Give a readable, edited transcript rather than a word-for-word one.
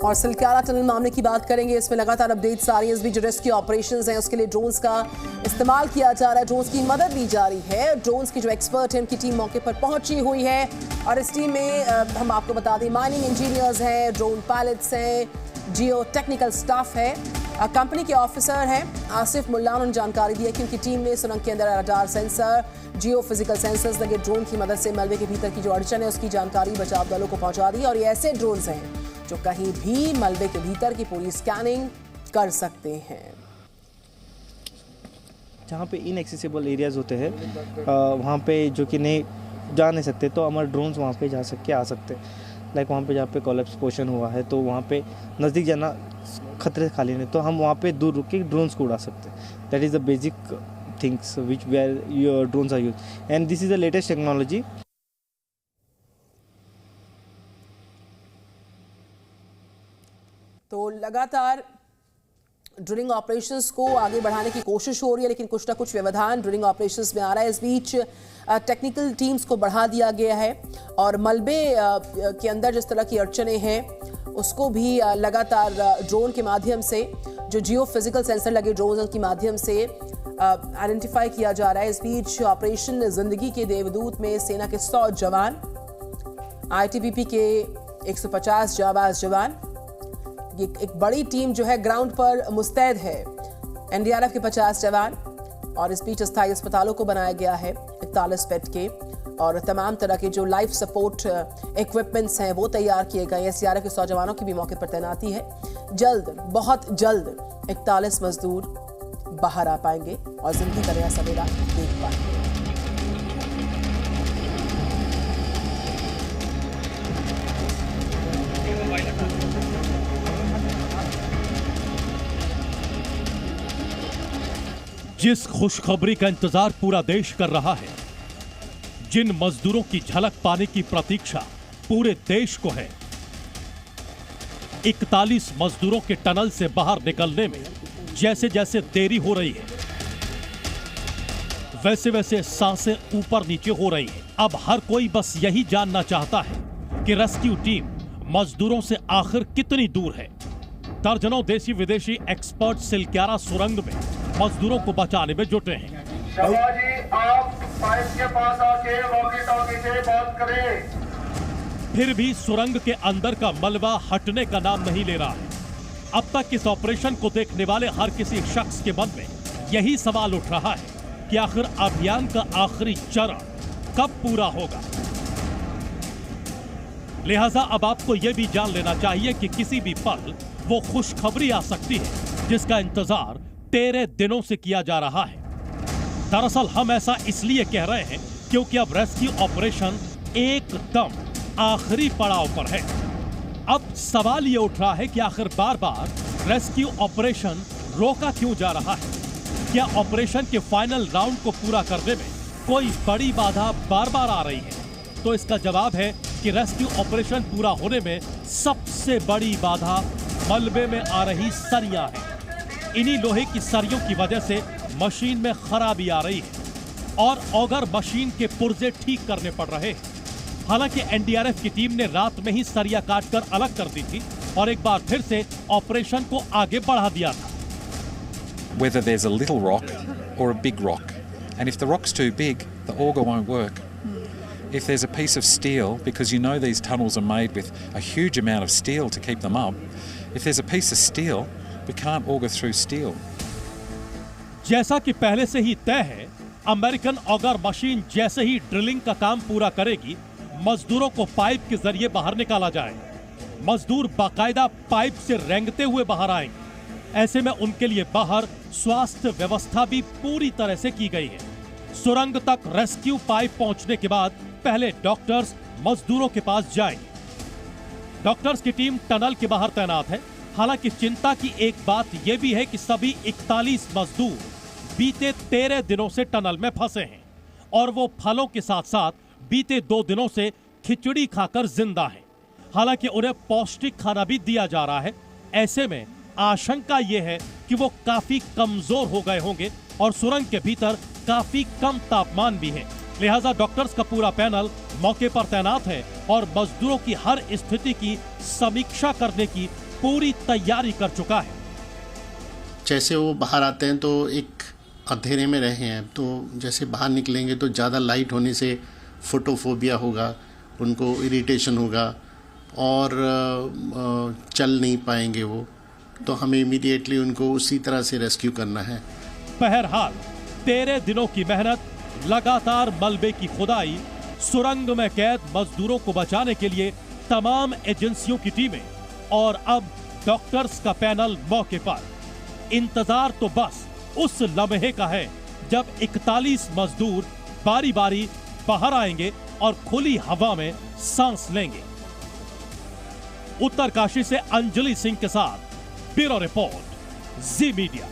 और सिलक्यारा टनल मामले की बात करेंगे। इसमें लगातार अपडेट्स आ रही हैं। इस बीच रेस्क्यू ऑपरेशंस हैं, उसके लिए ड्रोन्स का इस्तेमाल किया जा रहा है, ड्रोन्स की मदद ली जा रही है। ड्रोन्स की जो एक्सपर्ट है उनकी टीम मौके पर पहुंची हुई है और इस टीम में हम आपको बता दें माइनिंग इंजीनियर्स हैं, ड्रोन पायलट्स हैं, जियो टेक्निकल स्टाफ है। कंपनी के ऑफिसर हैं आसिफ मुल्ला, उन्होंने जानकारी दी है कि उनकी टीम ने सुरंग के अंदर रडार सेंसर, जियो फिजिकल सेंसर्स लगे ड्रोन की मदद से मलबे के भीतर की जो अड़चन है उसकी जानकारी बचाव दलों को पहुंचा दी। और ये ऐसे ड्रोन्स हैं जो कहीं भी मलबे के भीतर की पूरी स्कैनिंग कर सकते हैं। जहाँ पे इनएक्सेसिबल एरियाज होते हैं वहाँ पे जो कि नहीं जा नहीं सकते, तो हमारे ड्रोन्स वहाँ पे जा सकते आ सकते। लाइक वहाँ पे जहाँ पे कोलैप्स पोर्शन हुआ है तो वहाँ पे नज़दीक जाना खतरे खाली नहीं, तो हम वहाँ पे दूर रुक के ड्रोन्स को उड़ा सकते हैं। That is the basic things which where your drones are use and this is the latest technology. तो लगातार ड्रिलिंग ऑपरेशंस को आगे बढ़ाने की कोशिश हो रही है, लेकिन कुछ ना कुछ व्यवधान ड्रिलिंग ऑपरेशंस में आ रहा है। इस बीच टेक्निकल टीम्स को बढ़ा दिया गया है और मलबे के अंदर जिस तरह की अड़चनें हैं उसको भी लगातार ड्रोन के माध्यम से, जो जियो फिजिकल सेंसर लगे ड्रोन के माध्यम से आइडेंटिफाई किया जा रहा है। इस बीच ऑपरेशन जिंदगी के देवदूत में सेना के 100 जवान, ITBP के 150 जाबाज जवान, ये एक बड़ी टीम जो है ग्राउंड पर मुस्तैद है। NDRF के 50 जवान और इस बीच अस्थायी अस्पतालों को बनाया गया है 41 बेड के और तमाम तरह के जो लाइफ सपोर्ट इक्विपमेंट्स हैं वो तैयार किए गए हैं। SDRF के 100 जवानों की भी मौके पर तैनाती है। जल्द, बहुत जल्द 41 मजदूर बाहर आ पाएंगे और जिंदगी का नया सवेरा देख पाएंगे। जिस खुशखबरी का इंतजार पूरा देश कर रहा है, जिन मजदूरों की झलक पाने की प्रतीक्षा पूरे देश को है, 41 मजदूरों के टनल से बाहर निकलने में जैसे जैसे देरी हो रही है, वैसे वैसे सांसें ऊपर नीचे हो रही हैं। अब हर कोई बस यही जानना चाहता है कि रेस्क्यू टीम मजदूरों से आखिर कितनी दूर है। दर्जनों देशी विदेशी एक्सपर्ट सिलक्यारा सुरंग में मजदूरों को बचाने में जुटे हैं। शर्मा जी, आप पाइप के पास आके वॉकी टॉकी से बात करें। फिर भी सुरंग के अंदर का मलबा हटने का नाम नहीं ले रहा है। अब तक इस ऑपरेशन को देखने वाले हर किसी शख्स के मन में यही सवाल उठ रहा है कि आखिर अभियान का आखिरी चरण कब पूरा होगा। लिहाजा अब आपको यह भी जान लेना चाहिए कि किसी भी पल वो खुशखबरी आ सकती है जिसका इंतजार 13 दिनों से किया जा रहा है। दरअसल हम ऐसा इसलिए कह रहे हैं क्योंकि अब रेस्क्यू ऑपरेशन एकदम आखिरी पड़ाव पर है। अब सवाल ये उठ रहा है कि आखिर बार बार रेस्क्यू ऑपरेशन रोका क्यों जा रहा है। क्या ऑपरेशन के फाइनल राउंड को पूरा करने में कोई बड़ी बाधा बार बार आ रही है? तो इसका जवाब है कि रेस्क्यू ऑपरेशन पूरा होने में सबसे बड़ी बाधा मलबे में आ रही सरियां है। इन्हीं लोहे की सरियों की वजह से मशीन में खराबी आ रही है और ऑगर मशीन के पुर्जे ठीक करने पड़ रहे हैं। हालांकि NDRF की टीम ने रात में ही सरिया काटकर अलग कर दी थी और एक बार फिर से ऑपरेशन को आगे बढ़ा दिया था। Whether there's a little rock or a big rock, and if the rock's too big, the auger won't work. If there's a piece of steel, because you know these tunnels are made with a huge amount of steel to keep them up, if there's a piece of steel, we can't auger through steel. जैसा कि पहले से ही तय है, American auger machine जैसे ही drilling का काम पूरा करेगी, मजदूरों को पाइप के जरिए बाहर निकाला जाएगा। मजदूर बाकायदा पाइप से रेंगते हुए बाहर आएंगे। ऐसे में उनके लिए बाहर स्वास्थ्य व्यवस्था भी पूरी तरह से की गई है। सुरंग तक रेस्क्यू पाइप पहुंचने के बाद पहले डॉक्टर्स मजदूरों के पास जाएंगे। डॉक्टर्स की टीम टनल के बाहर तैनात है। हालांकि चिंता की एक बात यह भी है कि सभी 41 मजदूर बीते 13 दिनों से टनल में फंसे हैं और वो फलों के साथ साथ बीते 2 दिनों से खिचड़ी खाकर जिंदा हैं। हालांकि उन्हें पौष्टिक खाना भी दिया जा रहा है। ऐसे में आशंका यह है कि वो काफी कमजोर हो गए होंगे और सुरंग के भीतर काफी कम तापमान भी है। लिहाजा डॉक्टर्स का पूरा पैनल मौके पर तैनात है और मजदूरों की हर स्थिति की समीक्षा करने की पूरी तैयारी कर चुका है। जैसे वो बाहर आते हैं तो एक अंधेरे में रहे हैं, तो जैसे बाहर निकलेंगे तो ज़्यादा लाइट होने से फोटोफोबिया होगा, उनको इरिटेशन होगा और चल नहीं पाएंगे वो, तो हमें इमीडिएटली उनको उसी तरह से रेस्क्यू करना है। बहरहाल 13 दिनों की मेहनत, लगातार मलबे की खुदाई, सुरंग में कैद मजदूरों को बचाने के लिए तमाम एजेंसियों की टीमें और अब डॉक्टर्स का पैनल मौके पर। इंतजार तो बस उस लम्हे का है जब 41 मजदूर बारी बारी बाहर आएंगे और खुली हवा में सांस लेंगे। उत्तरकाशी से अंजलि सिंह के साथ ब्यूरो रिपोर्ट, जी मीडिया।